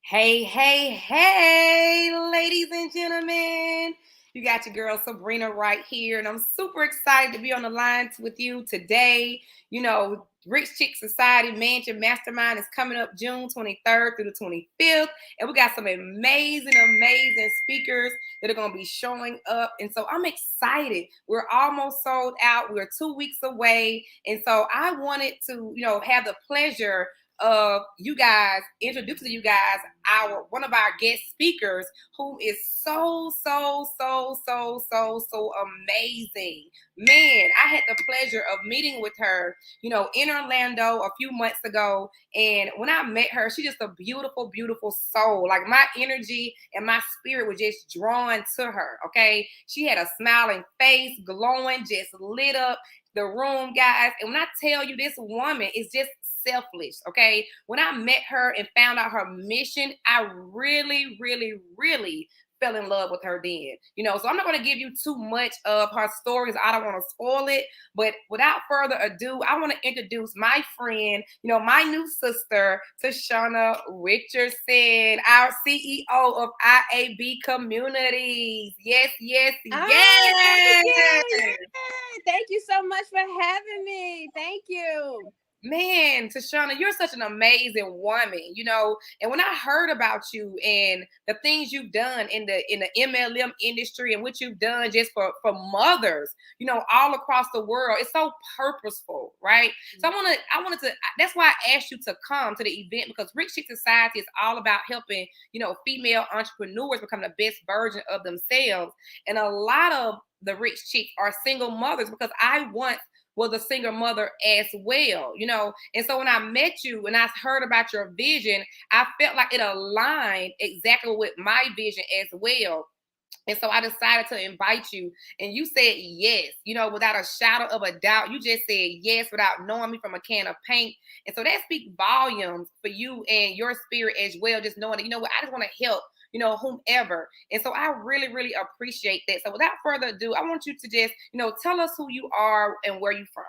Hey, hey, hey, ladies and gentlemen. You got your girl Sabrina right here, and I'm super excited to be on the line with you today. Rich Chick Society Mansion Mastermind is coming up June 23rd through the 25th, and we got some amazing speakers that are going to be showing up. And so I'm excited. We're almost sold out. We're 2 weeks away. And so I wanted to, have the pleasure of you guys introducing you guys our one of our guest speakers who is so amazing. Man, I had the pleasure of meeting with her, in Orlando a few months ago. And when I met her, she's just a beautiful soul. Like my energy and my spirit was just drawn to her. Okay. She had a smiling face, glowing, just lit up the room, guys. And when I tell you, this woman is just selfless. Okay. When I met her and found out her mission, I really fell in love with her then. So I'm not going to give you too much of her stories. I don't want to spoil it. But without further ado, I want to introduce my friend, my new sister, Tashauna Richardson, our CEO of IAB Communities. Yes. Yay. Thank you so much for having me. Thank you. Man, Tashauna, you're such an amazing woman, And when I heard about you and the things you've done in the MLM industry and what you've done just for mothers, all across the world, it's so purposeful, right? So I wanted to. That's why I asked you to come to the event, because Rich Chick Society is all about helping, female entrepreneurs become the best version of themselves. And a lot of the rich chicks are single mothers, because I once was a single mother as well, And so when I met you and I heard about your vision, I felt like it aligned exactly with my vision as well. And so I decided to invite you, and you said yes, without a shadow of a doubt. You just said yes without knowing me from a can of paint. And so that speaks volumes for you and your spirit as well, just knowing that, what, I just want to help, whomever. And so I really appreciate that. So without further ado, I want you to just, tell us who you are and where you're from.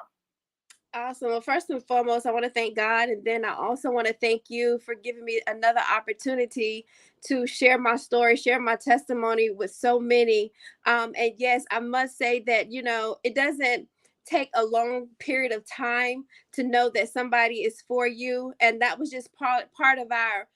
Awesome. Well, first and foremost, I want to thank God. And then I also want to thank you for giving me another opportunity to share my story, share my testimony with so many. And yes, I must say that, it doesn't take a long period of time to know that somebody is for you. And that was just part of our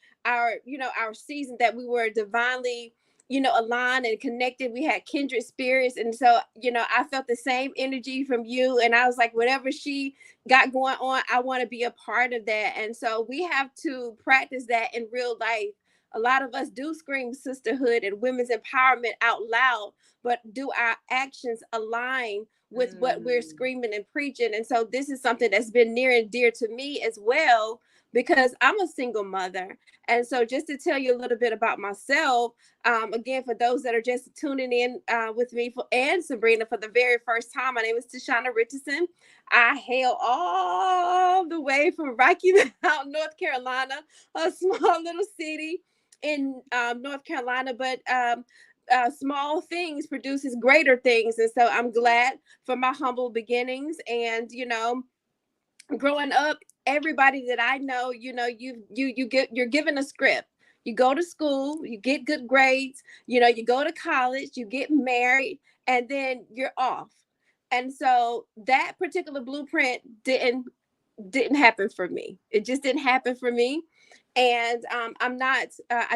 season, that we were divinely aligned and connected. We had kindred spirits. And so, I felt the same energy from you. And I was like, whatever she got going on, I want to be a part of that. And so we have to practice that in real life. A lot of us do scream sisterhood and women's empowerment out loud, but do our actions align with what we're screaming and preaching? And so this is something that's been near and dear to me as well, because I'm a single mother. And so just to tell you a little bit about myself, again, for those that are just tuning in with me and Sabrina for the very first time, my name is Tashauna Richardson. I hail all the way from Rocky Mount, North Carolina, a small little city in North Carolina, but small things produces greater things. And so I'm glad for my humble beginnings. And, growing up, everybody that I know, you're given a script. You go to school, you get good grades, you go to college, you get married, and then you're off. And so that particular blueprint didn't happen for me. It just didn't happen for me. And I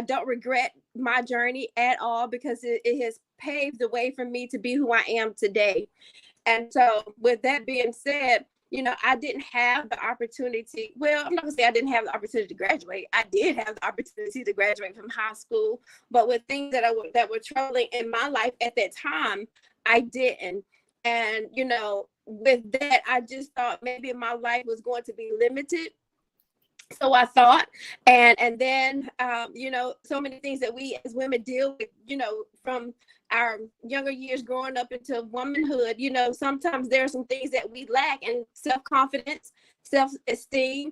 don't regret my journey at all, because it has paved the way for me to be who I am today. And so with that being said, I didn't have the opportunity. Well, I'm not gonna say I didn't have the opportunity to graduate. I did have the opportunity to graduate from high school, but with things that were troubling in my life at that time, I didn't. And with that, I just thought maybe my life was going to be limited. So I thought, and then so many things that we as women deal with, from our younger years growing up into womanhood. Sometimes there are some things that we lack, and self-confidence, self-esteem,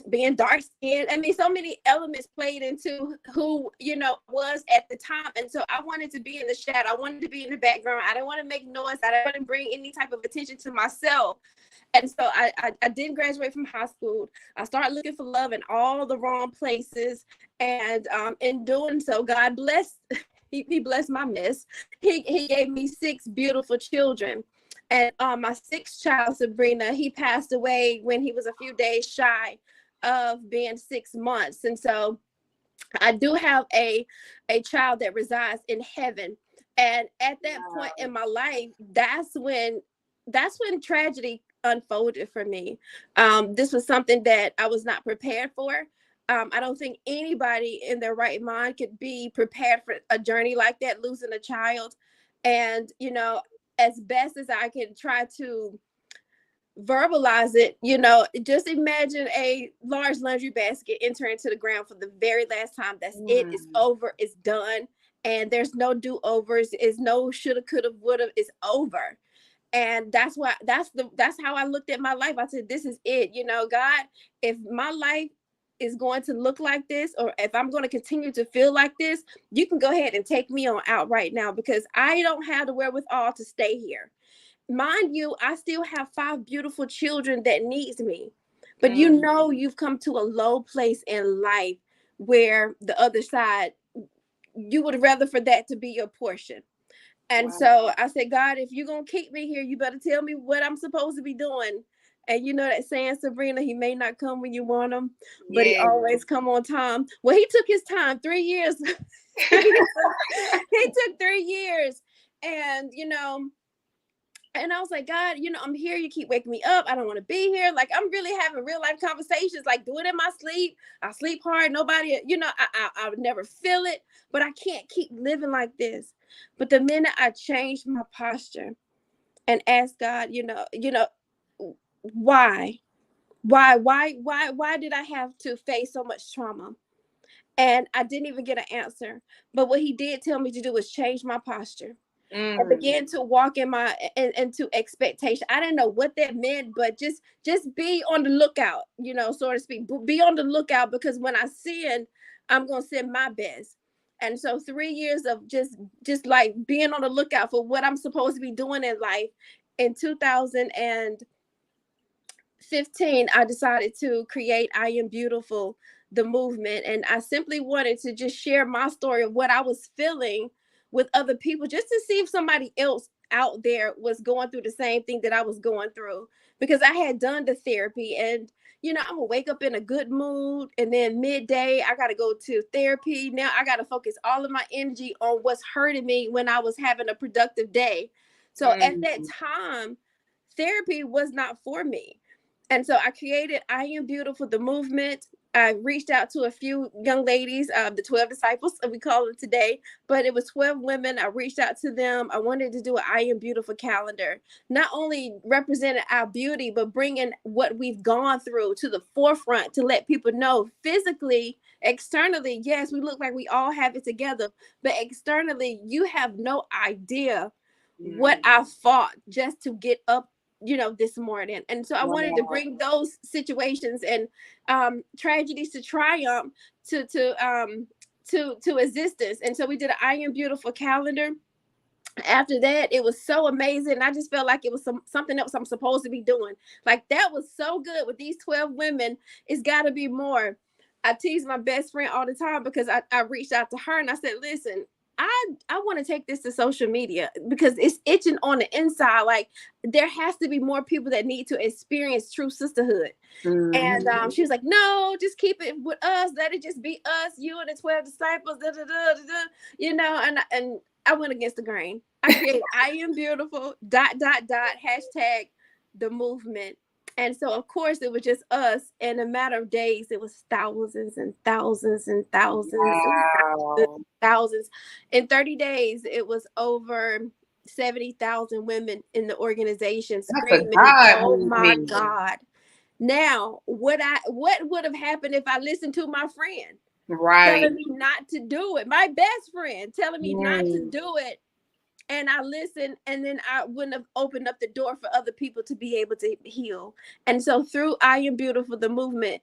being dark skinned. I mean, so many elements played into who, was at the time. And so I wanted to be in the shadow. I wanted to be in the background. I didn't want to make noise. I didn't want to bring any type of attention to myself. And so I didn't graduate from high school. I started looking for love in all the wrong places. And in doing so, God blessed, he blessed my mess. He gave me 6 beautiful children. And my 6th child, Sabrina, he passed away when he was a few days shy of being 6 months. And so I do have a child that resides in heaven. And at that point in my life, that's when tragedy unfolded for me. This was something that I was not prepared for. I don't think anybody in their right mind could be prepared for a journey like that, losing a child. And, as best as I can try to verbalize it, just imagine a large laundry basket entering into the ground for the very last time. That's it. It's over. It's done. And there's no do-overs. It's no shoulda, coulda, woulda. It's over. And that's how I looked at my life. I said, this is it. God, if my life is going to look like this, or if I'm going to continue to feel like this, you can go ahead and take me on out right now, because I don't have the wherewithal to stay here. Mind you, I still have 5 beautiful children that needs me. But you've come to a low place in life where the other side, you would rather for that to be your portion. And so I said, God, if you're going to keep me here, you better tell me what I'm supposed to be doing. And you know that saying, Sabrina, he may not come when you want him, but he always come on time. Well, he took his time, 3 years. He took 3 years. And, and I was like, God, I'm here. You keep waking me up. I don't want to be here. Like, I'm really having real life conversations, like do it in my sleep. I sleep hard. Nobody, I would never feel it, but I can't keep living like this. But the minute I changed my posture and asked God, why did I have to face so much trauma? And I didn't even get an answer. But what he did tell me to do was change my posture. I began to walk into expectation. I didn't know what that meant, but just be on the lookout, so to speak. Be on the lookout, because when I sin, I'm gonna send my best. And so 3 years of just like being on the lookout for what I'm supposed to be doing in life. In 2015, I decided to create I Am Beautiful, the movement. And I simply wanted to just share my story of what I was feeling with other people, just to see if somebody else out there was going through the same thing that I was going through. Because I had done the therapy, and I'm gonna wake up in a good mood, and then midday I gotta go to therapy. Now I gotta focus all of my energy on what's hurting me when I was having a productive day. So at that time, therapy was not for me. And so I created I Am Beautiful, the movement. I reached out to a few young ladies, the 12 disciples, we call them today, but it was 12 women. I reached out to them. I wanted to do an I Am Beautiful calendar, not only representing our beauty, but bringing what we've gone through to the forefront to let people know physically, externally, yes, we look like we all have it together, but externally, you have no idea what I fought just to get up this morning. And so I wanted to bring those situations and tragedies to triumph to existence. And so we did an I Am Beautiful calendar. After that, it was so amazing. I just felt like it was something else I'm supposed to be doing. Like, that was so good with these 12 women. It's got to be more. I tease my best friend all the time, because I reached out to her and I said, listen, I want to take this to social media, because it's itching on the inside. Like, there has to be more people that need to experience true sisterhood. And she was like, no, just keep it with us. Let it just be us, you and the 12 disciples, and I went against the grain. I created I Am Beautiful, .. hashtag the movement. And so, of course, it was just us. In a matter of days, it was thousands and thousands and thousands and thousands. In 30 days, it was over 70,000 women in the organization screaming, oh my God. Now, what would have happened if I listened to my friend? Telling me not to do it. My best friend telling me not to do it. and I listened, and then I wouldn't have opened up the door for other people to be able to heal. And so through I Am Beautiful, the movement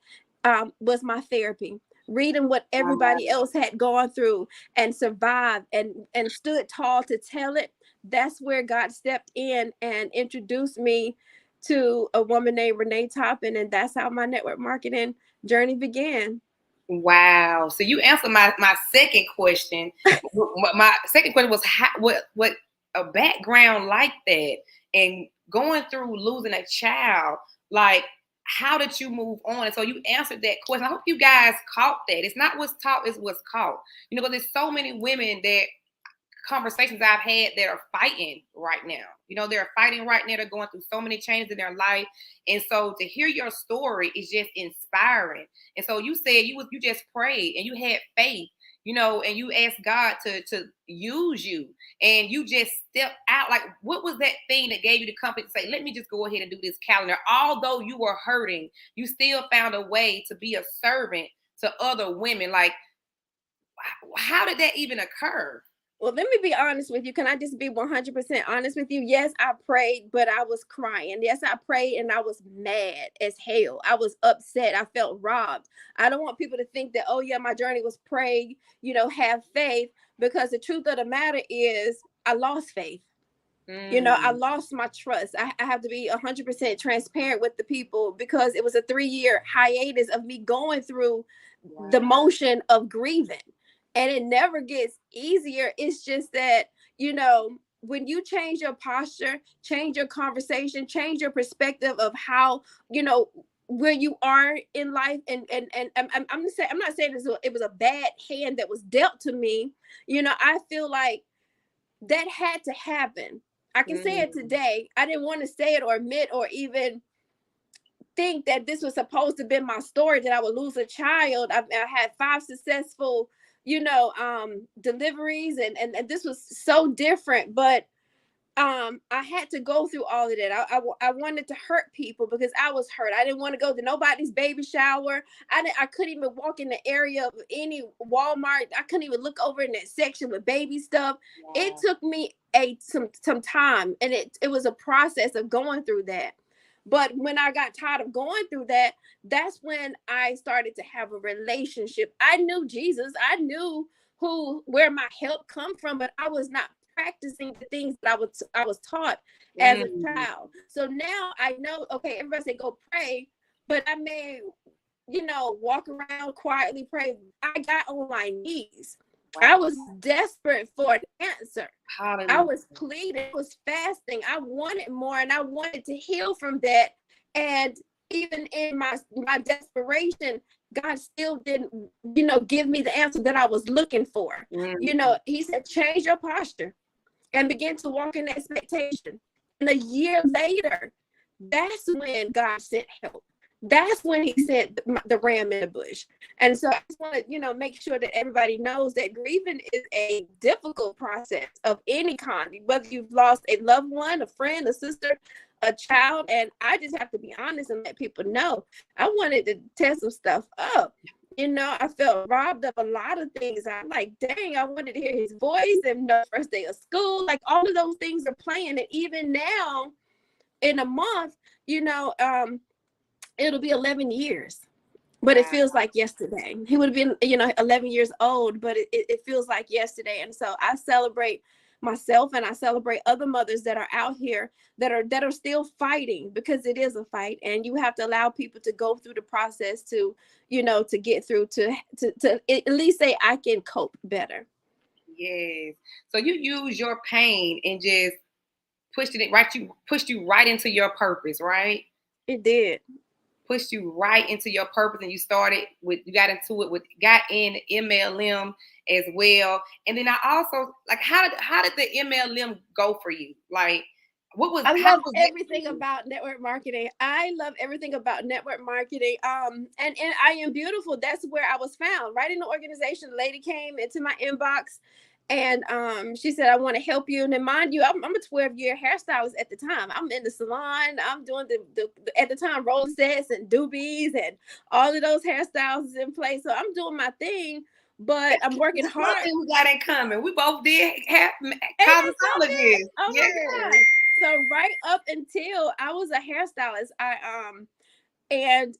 was my therapy. Reading what everybody else had gone through and survived and stood tall to tell it, that's where God stepped in and introduced me to a woman named Renee Toppin, and that's how my network marketing journey began. Wow. So you answered my second question. My second question was how, what a background like that and going through losing a child, like how did you move on? And so you answered that question. I hope you guys caught that. It's not what's taught, it's what's caught. You know, but there's so many women that conversations I've had that are fighting right now. You know, they're fighting right now. They're going through so many changes in their life. And so to hear your story is just inspiring. And so you said you just prayed and you had faith, you know, and you asked God to use you, and you just stepped out. Like, what was that thing that gave you the confidence to say, let me just go ahead and do this calendar? Although you were hurting, you still found a way to be a servant to other women. Like, how did that even occur? Well, let me be honest with you. Can I just be 100% honest with you? Yes, I prayed, but I was crying. Yes, I prayed and I was mad as hell. I was upset. I felt robbed. I don't want people to think that, oh, yeah, my journey was pray, have faith, because the truth of the matter is I lost faith. I lost my trust. I have to be 100% transparent with the people, because it was a 3-year hiatus of me going through the motion of grieving. And it never gets easier. It's just that, when you change your posture, change your conversation, change your perspective of how, where you are in life. And I'm not saying it was a bad hand that was dealt to me. I feel like that had to happen. I can say it today. I didn't want to say it or admit or even think that this was supposed to be my story, that I would lose a child. I had 5 successful, deliveries, and this was so different. But I had to go through all of that. I wanted to hurt people because I was hurt. I didn't want to go to nobody's baby shower. I couldn't even walk in the area of any Walmart. I couldn't even look over in that section with baby stuff. Wow. It took me some time, and it was a process of going through that. But when I got tired of going through that, that's when I started to have a relationship. I knew Jesus. I knew where my help come from, but I was not practicing the things that I was taught as a child. So now I know, okay, everybody say go pray, but I may, walk around quietly pray. I got on my knees. Wow. I was desperate for an answer. Hallelujah. I was pleading, I was fasting. I wanted more, and I wanted to heal from that. And even in my desperation, God still didn't, give me the answer that I was looking for. He said, change your posture and begin to walk in expectation. And a year later, that's when God sent help. That's when he sent the ram in the bush. And so I just want to, make sure that everybody knows that grieving is a difficult process of any kind, whether you've lost a loved one, a friend, a sister, a child. And I just have to be honest and let people know I wanted to tear some stuff up. I felt robbed of a lot of things. I'm like, dang, I wanted to hear his voice, and the first day of school, like all of those things are playing. And even now in a month, it'll be 11 years, but it feels like yesterday. He would have been, 11 years old, but it feels like yesterday. And so I celebrate myself, and I celebrate other mothers that are out here that are still fighting, because it is a fight, and you have to allow people to go through the process to get through to at least say I can cope better. Yes. So you use your pain and just pushed you right into your purpose, right? It did. Pushed you right into your purpose, and you got in MLM as well. And then I also, like, how did the MLM go for you? Like, I love everything about network marketing. I love everything about network marketing. And I Am Beautiful, that's where I was found, right in the organization. The lady came into my inbox, and she said, I want to help you. And then mind you, I'm a 12-year hairstylist at the time. I'm in the salon. I'm doing the at the time, roll sets and doobies and all of those hairstyles is in place. So I'm doing my thing. but I'm working That's one hard. thing we got in common. We both did have And it's so good. cosmetologists. Oh Yeah. my God. So right up until I was a hairstylist, and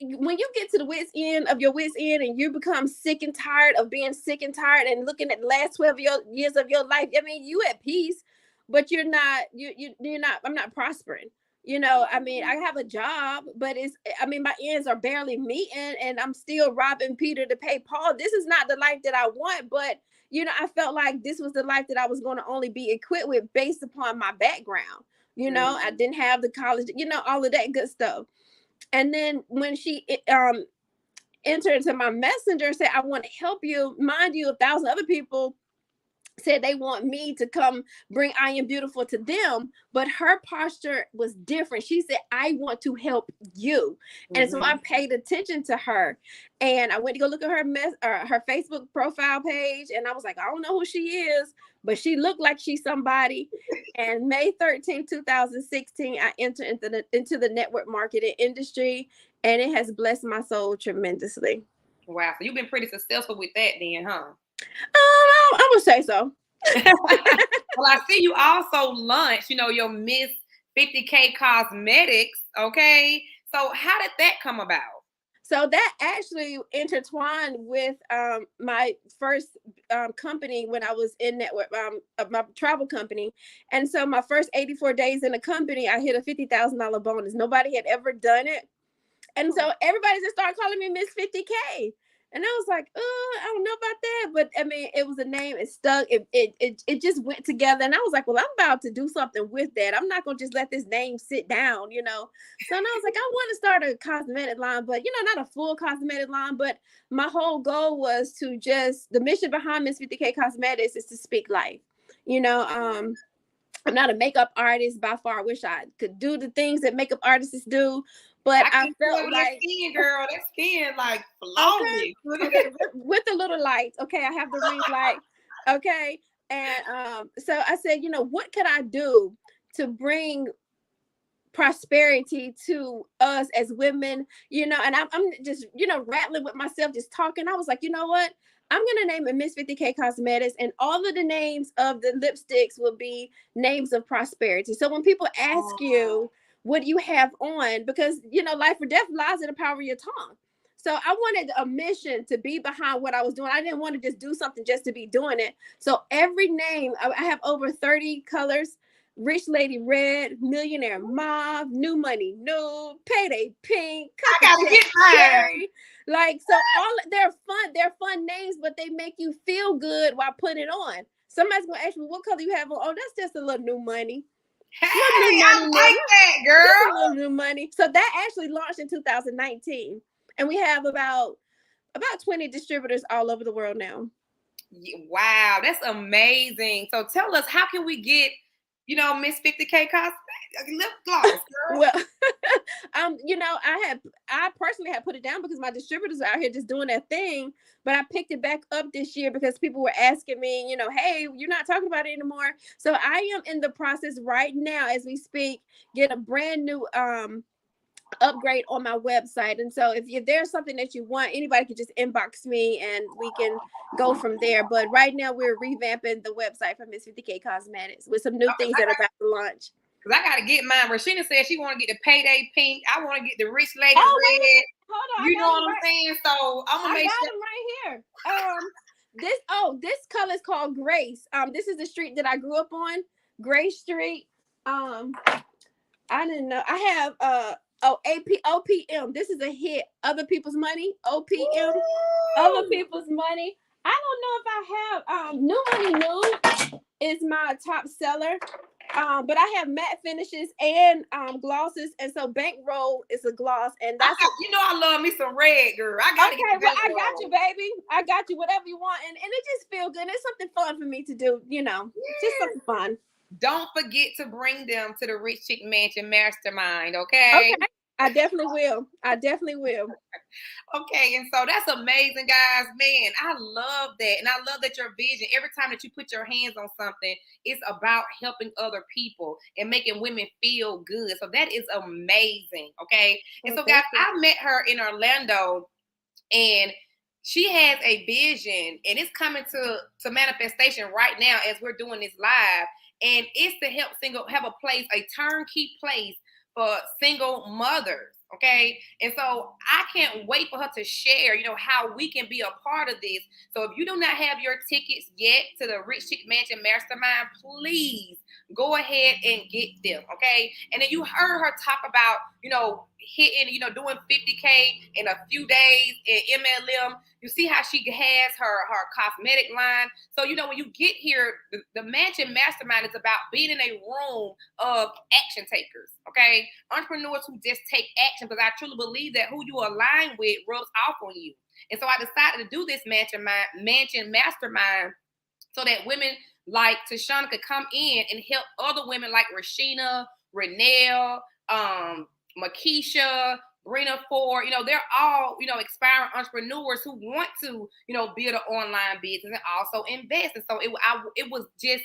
when you get to the wits end of your wits end and you become sick and tired of being sick and tired and looking at the last 12 years of your life, I mean, you at peace, but you're not, you're not, I'm not prospering. I mean, I have a job, but I mean, my ends are barely meeting and I'm still robbing Peter to pay Paul. This is not the life that I want, but I felt like this was the life that I was going to only be equipped with based upon my background. I didn't have the college, all of that good stuff. And then when she entered into my messenger and said, I want to help you, mind you, 1,000 other people said they want me to come bring I Am Beautiful to them, but her posture was different. She said, I want to help you. And so I paid attention to her, and I went to go look at her Facebook profile page, and I was like, I don't know who she is, but she looked like she's somebody. And May 13, 2016, I entered into the network marketing industry, and it has blessed my soul tremendously. Wow. So you've been pretty successful with that then, huh? I would say so. Well, I see you also launched, your Miss 50K Cosmetics. Okay. So how did that come about? So that actually intertwined with my first company when I was in network, my travel company. And so my first 84 days in the company, I hit a $50,000 bonus. Nobody had ever done it. And so everybody just started calling me Miss 50K. And I was like, I don't know about that. But I mean, it was a name, it stuck, it just went together. And I was like, well, I'm about to do something with that. I'm not gonna just let this name sit down, So and I was like, I want to start a cosmetic line, but not a full cosmetic line. But my whole goal was to the mission behind Miss 50K Cosmetics is to speak life. I'm not a makeup artist by far. I wish I could do the things that makeup artists do, but I felt like that skin, girl, that skin like flawless. Okay, with the little lights. Okay, I have the ring light. Okay, and so I said, what could I do to bring prosperity to us as women? And I'm just rattling with myself, just talking. I was like, you know what? I'm gonna name it Miss 50K Cosmetics, and all of the names of the lipsticks will be names of prosperity. So when people ask you, what do you have on? Because life or death lies in the power of your tongue. So I wanted a mission to be behind what I was doing. I didn't want to just do something just to be doing it. So every name, I have over 30 colors: Rich Lady Red, Millionaire Mauve, New Money Nude, Payday Pink, I gotta get mine. Like, so they're fun names, but they make you feel good while putting it on. Somebody's gonna ask me, what color you have on? Oh, that's just a little New Money. Hey, I like that, girl. Just a little New Money. So that actually launched in 2019, and we have about 20 distributors all over the world now. Wow, that's amazing. So tell us, how can we get Miss 50K lip gloss, girl? Well, I personally had put it down because my distributors are out here just doing their thing, but I picked it back up this year because people were asking me, hey, you're not talking about it anymore. So I am in the process right now as we speak, get a brand new upgrade on my website. And so if there's something that you want, anybody can just inbox me and we can go from there. But right now we're revamping the website for Miss 50K Cosmetics with some new things that are about to launch. Because I got to get mine. Rashina said she want to get the Payday Pink. I want to get the Rich Lady Red. Hold on. You know what I'm saying? So I'm going to make sure. I got them right here. This color is called Grace. This is the street that I grew up on, Grace Street. I didn't know. I have OPM. This is a hit. Other People's Money. OPM. Ooh. Other People's Money. I don't know if I have New Money Nude is my top seller. But I have matte finishes and glosses, and so Bankroll is a gloss, and that's I love me some red, girl. I got you, baby. I got you, whatever you want, and it just feels good. It's something fun for me to do, just something fun. Don't forget to bring them to the Rich Chick Mansion Mastermind, okay? Okay. I definitely will. Okay, and so that's amazing, guys. Man, I love that. And I love that your vision, every time that you put your hands on something, it's about helping other people and making women feel good. So that is amazing, okay? And so, guys, I met her in Orlando, and she has a vision, and it's coming to manifestation right now as we're doing this live. And it's to help have a turnkey place for single mothers. Okay. And so I can't wait for her to share, how we can be a part of this. So if you do not have your tickets yet to the Rich Chick Mansion Mastermind, please go ahead and get them. Okay. And then you heard her talk about, hitting, doing 50K in a few days in MLM. You see how she has her cosmetic line. So, when you get here, the Mansion Mastermind is about being in a room of action takers, okay? Entrepreneurs who just take action, because I truly believe that who you align with rubs off on you. And so I decided to do this Mansion Mastermind so that women like Tashauna could come in and help other women like Rashina, Renelle, Makisha, Brina Ford, they're all, aspiring entrepreneurs who want to, build an online business and also invest. And so it was just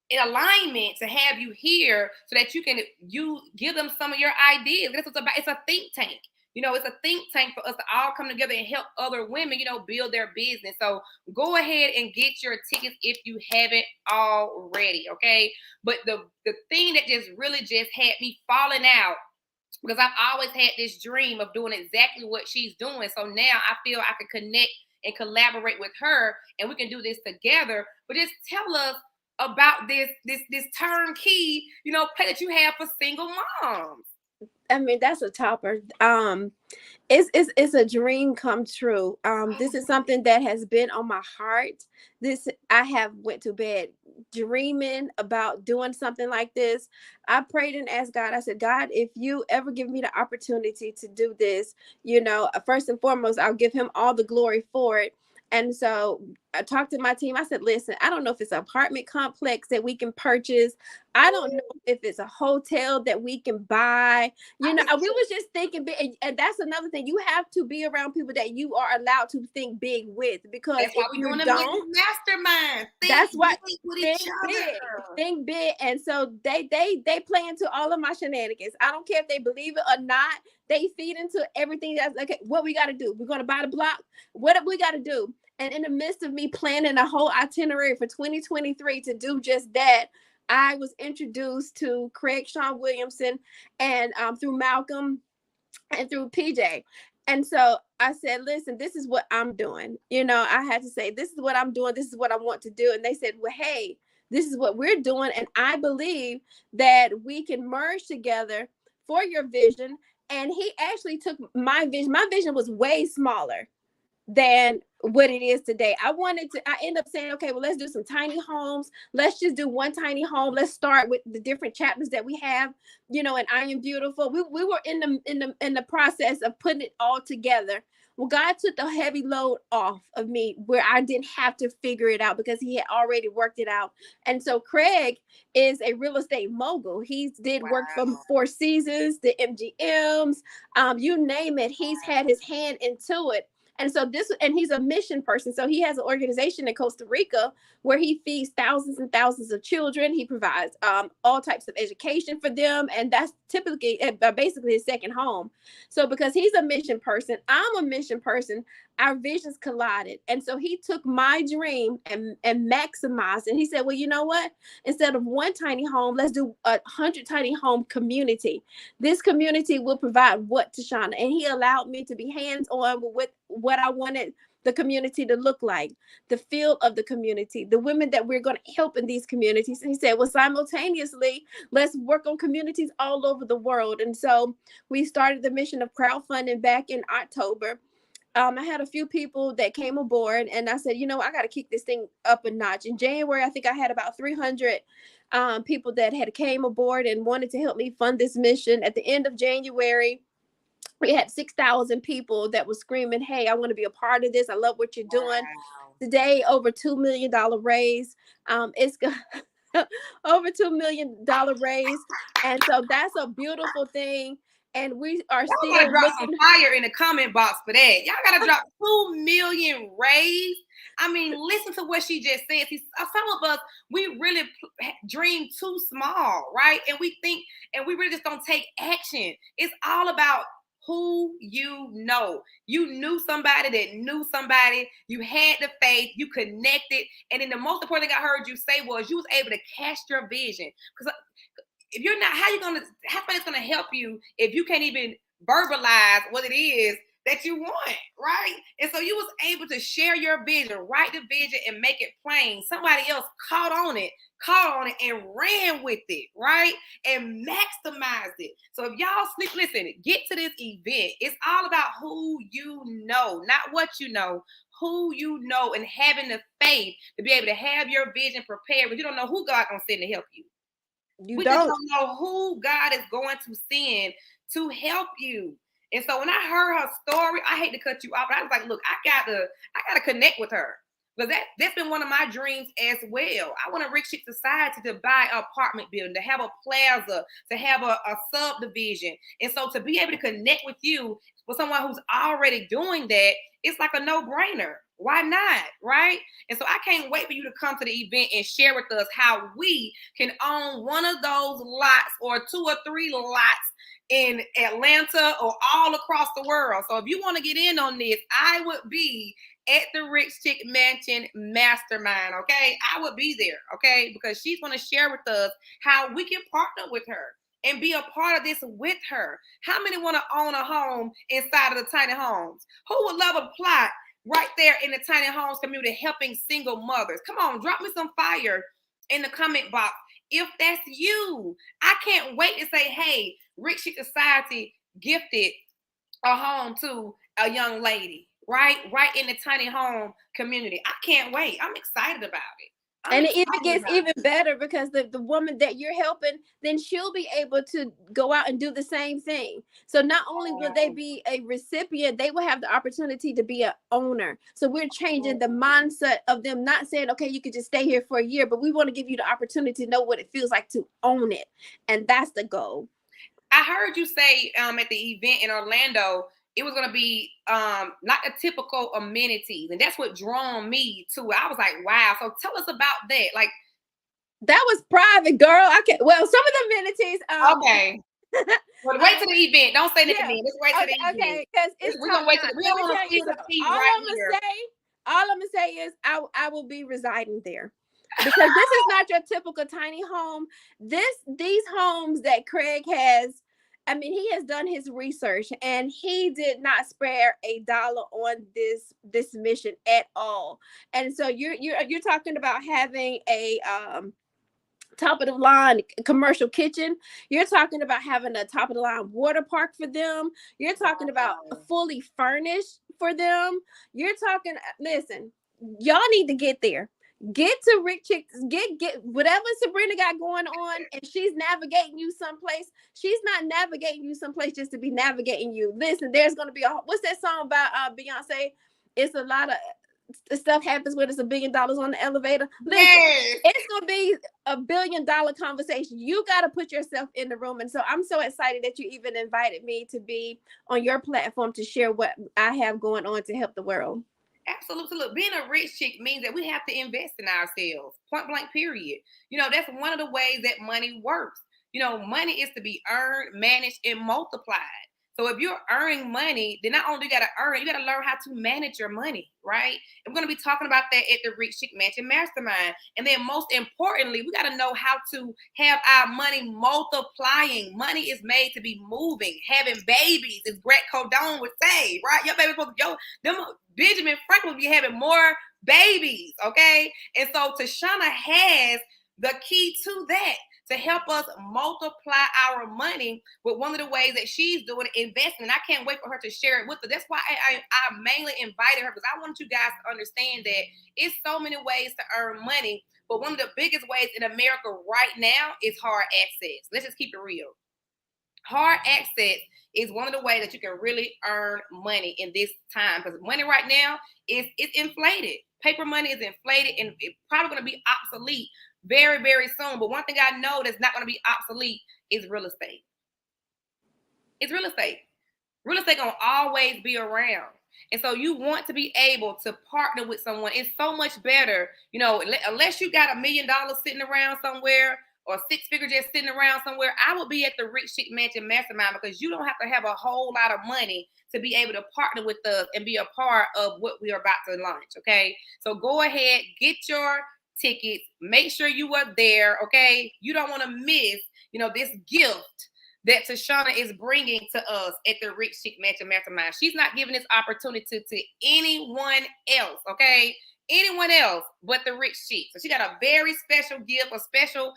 in alignment to have you here so that you give them some of your ideas. That's what it's about. It's a think tank. It's a think tank for us to all come together and help other women, build their business. So go ahead and get your tickets if you haven't already, okay? But the thing that really had me falling out, because I've always had this dream of doing exactly what she's doing. So now I feel I can connect and collaborate with her, and we can do this together. But just tell us about this turnkey, play that you have for single moms. I mean, that's a topper. It's a dream come true. This is something that has been on my heart. I have went to bed dreaming about doing something like this. I prayed and asked God. I said, God, if you ever give me the opportunity to do this, first and foremost, I'll give him all the glory for it. And so I talked to my team. I said, listen, I don't know if it's an apartment complex that we can purchase. I don't know if it's a hotel that we can buy. We was just thinking big. And that's another thing. You have to be around people that you are allowed to think big with, because that's why we're doing a mastermind. That's what think big. And so they play into all of my shenanigans. I don't care if they believe it or not. They feed into everything. That's okay. What we got to do? We're going to buy the block. What we got to do? And in the midst of me planning a whole itinerary for 2023 to do just that, I was introduced to Craig Sean Williamson and through Malcolm and through PJ. And so I said, listen, this is what I'm doing. I had to say, this is what I'm doing. This is what I want to do. And they said, well, hey, this is what we're doing. And I believe that we can merge together for your vision. And he actually took my vision. My vision was way smaller than what it is today. I end up saying, okay, well, let's do some tiny homes. Let's just do one tiny home. Let's start with the different chapters that we have, and I Am Beautiful. We were in the process of putting it all together. Well, God took the heavy load off of me where I didn't have to figure it out because he had already worked it out. And so Craig is a real estate mogul. He did work from Four Seasons, the MGMs, you name it. He's had his hand into it. And so he's a mission person. So he has an organization in Costa Rica where he feeds thousands and thousands of children. He provides all types of education for them. And that's typically basically his second home. So because he's a mission person, I'm a mission person, our visions collided. And so he took my dream and maximized it. And he said, well, you know what? Instead of one tiny home, let's do 100 tiny home community. This community will provide what, Tashauna? And he allowed me to be hands-on with what I wanted the community to look like, the feel of the community, the women that we're going to help in these communities. And he said, well, simultaneously, let's work on communities all over the world. And so we started the mission of crowdfunding back in October. I had a few people that came aboard, and I said, I got to kick this thing up a notch. In January, I think I had about 300 people that had came aboard and wanted to help me fund this mission. At the end of January, we had 6,000 people that were screaming, hey, I want to be a part of this. I love what you're doing. Wow. Today, over $2 million raise. It's over $2 million raise. And so that's a beautiful thing. And we are still gotta drop some fire in the comment box for that. Y'all gotta drop 2 million raise. I mean, listen to what she just said. See, some of us, we really dream too small, right? And we think, and we really just don't take action. It's all about who you know. You knew somebody that knew somebody. You had the faith. You connected. And then the most important thing I heard you say was you was able to cast your vision. Because if you're not, how it's gonna help you if you can't even verbalize what it is that you want, right? And so you was able to share your vision, write the vision, and make it plain. Somebody else caught on it, and ran with it, right? And maximized it. So if y'all listen, get to this event. It's all about who you know, not what you know. Who you know, and having the faith to be able to have your vision prepared, but you don't know who God gonna send to help you. We just don't know who God is going to send to help you. And so when I heard her story, I hate to cut you off, but I was like, look, I gotta connect with her. Because that's been one of my dreams as well. I want a rich chick society to buy an apartment building, to have a plaza, to have a subdivision. And so to be able to connect with you, with someone who's already doing that, it's like a no-brainer. Why not? Right? And so I can't wait for you to come to the event and share with us how we can own one of those lots or 2 or 3 lots in Atlanta or all across the world. So if you want to get in on this, I would be at the Rich Chick Mansion Mastermind, okay? I would be there, okay? Because she's going to share with us how we can partner with her and be a part of this with her. How many want to own a home inside of the tiny homes? Who would love a plot right there in the tiny homes community helping single mothers? Come on, drop me some fire in the comment box if that's you. I can't wait to say, hey, Rich Chick Society gifted a home to a young lady, right in the tiny home community. I can't wait. I'm excited about it. And it even gets even better because the woman that you're helping, then she'll be able to go out and do the same thing. So not only will they be a recipient, they will have the opportunity to be an owner. So we're changing the mindset of them not saying, okay, you could just stay here for a year, but we want to give you the opportunity to know what it feels like to own it. And that's the goal. I heard you say at the event in Orlando, it was going to be not the typical amenities. And that's what drawn me to it. I was like, wow. So tell us about that. Like, that was private, girl. Well, some of the amenities. Okay. Well, wait to the event. Don't say anything. Let's wait to the event. Okay, because we're going to wait to we don't want to feel the tea right here. All I'm going to say is I will be residing there. Because this is not your typical tiny home. These homes that Craig has, I mean, he has done his research and he did not spare $1 on this mission at all. And so you're talking about having a top of the line commercial kitchen. You're talking about having a top of the line water park for them. You're talking about fully furnished for them. You're talking, listen, y'all need to get there. Get to Rich Chick, get whatever Sabrina got going on, and she's navigating you someplace. She's not navigating you someplace just to be navigating you. Listen, there's gonna be what's that song about Beyonce? It's a lot of stuff happens when it's $1 billion on the elevator. Listen, it's gonna be $1 billion conversation. You got to put yourself in the room, and so I'm so excited that you even invited me to be on your platform to share what I have going on to help the world. Absolutely. Look, being a rich chick means that we have to invest in ourselves. Point blank, period. That's one of the ways that money works. Money is to be earned, managed, and multiplied. So if you're earning money, then not only you got to earn, you got to learn how to manage your money, right? And we're going to be talking about that at the Rich Chick Mansion Mastermind. And then most importantly, we got to know how to have our money multiplying. Money is made to be moving, having babies, as Grant Cardone would say, right? Your baby, Benjamin Franklin will be having more babies, okay? And so Tashauna has the key to that, to help us multiply our money with one of the ways that she's doing investing. And I can't wait for her to share it with us. That's why I mainly invited her, because I want you guys to understand that it's so many ways to earn money. But one of the biggest ways in America right now is hard access. Let's just keep it real. Hard access is one of the ways that you can really earn money in this time, because money right now is inflated. Paper money is inflated and it's probably going to be obsolete very, very soon. But one thing I know that's not going to be obsolete is real estate. It's real estate. Real estate going to always be around. And so you want to be able to partner with someone. It's so much better, unless you got $1 million sitting around somewhere, or 6 figure just sitting around somewhere, I would be at the Rich Chick Mansion Mastermind, because you don't have to have a whole lot of money to be able to partner with us and be a part of what we are about to launch. Okay, so go ahead, get your tickets, make sure you are there. Okay, you don't want to miss, this gift that Tashauna is bringing to us at the Rich Chick Mansion Mastermind. She's not giving this opportunity to anyone else, okay? Anyone else but the Rich Chick. So she got a very special gift, a special,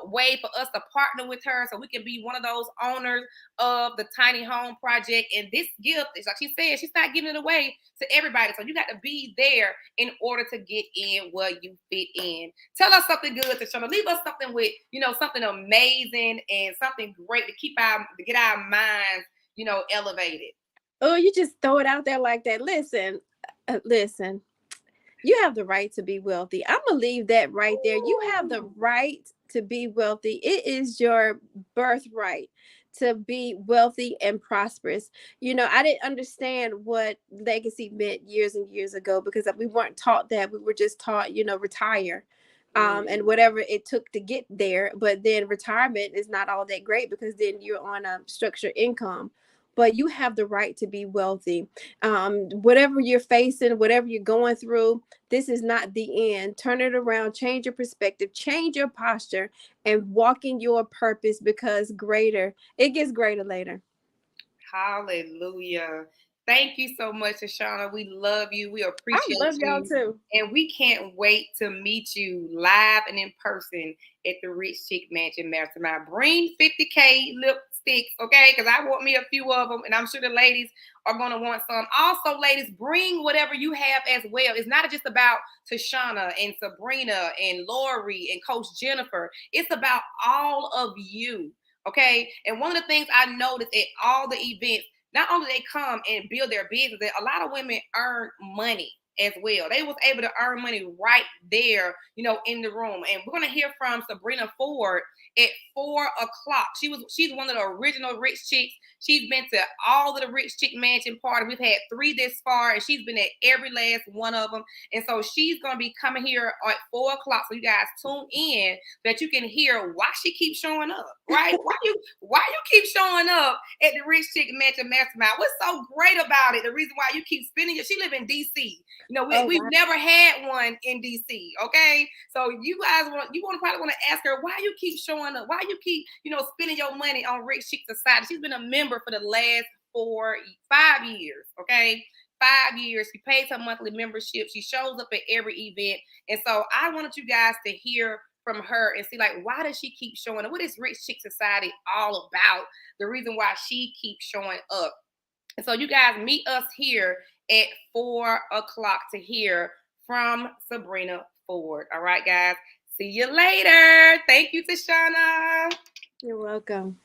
way for us to partner with her so we can be one of those owners of the tiny home project. And this gift is, like she said, she's not giving it away to everybody. So you got to be there in order to get in where you fit in. Tell us something good, Tashauna. Leave us something with, something amazing and something great to get our minds, elevated. Oh, you just throw it out there like that. Listen. You have the right to be wealthy. I'm gonna leave that right there. You have the right to be wealthy. It is your birthright to be wealthy and prosperous. I didn't understand what legacy meant years and years ago, because we weren't taught that. We were just taught, retire. And whatever it took to get there. But then retirement is not all that great, because then you're on a structured income. But you have the right to be wealthy. Whatever you're facing, whatever you're going through, this is not the end. Turn it around, change your perspective, change your posture, and walk in your purpose, because it gets greater later. Hallelujah. Thank you so much, Tashauna. We love you. We appreciate I love y'all you. too. And we can't wait to meet you live and in person at the Rich Chick Mansion Mastermind. Bring 50K lipsticks, okay? Because I want me a few of them, and I'm sure the ladies are going to want some. Also, ladies, bring whatever you have as well. It's not just about Tashauna and Sabrina and Lori and Coach Jennifer. It's about all of you. Okay. And one of the things I noticed at all the events, not only they come and build their business, that a lot of women earn money as well. They was able to earn money right there, in the room. And we're gonna hear from Sabrina Ford at 4 o'clock. She's one of the original Rich Chicks. She's been to all of the Rich Chick Mansion parties. We've had 3 this far, and she's been at every last one of them. And so she's gonna be coming here at 4 o'clock. So you guys tune in so that you can hear why she keeps showing up, right? why you keep showing up at the Rich Chick Mansion Mastermind? What's so great about it? The reason why you keep spending it. She live in DC. We've never had one in DC. Okay, so you probably want to ask her why you keep showing up, why you keep spending your money on Rich Chick Society. She's been a member for the last 5 years. Okay, 5 years. She pays her monthly membership. She shows up at every event, and so I wanted you guys to hear from her and see, like, why does she keep showing up? What is Rich Chick Society all about? The reason why she keeps showing up. And so you guys meet us here at 4 o'clock to hear from Sabrina Ford. All right, guys. See you later. Thank you, Tashauna. You're welcome.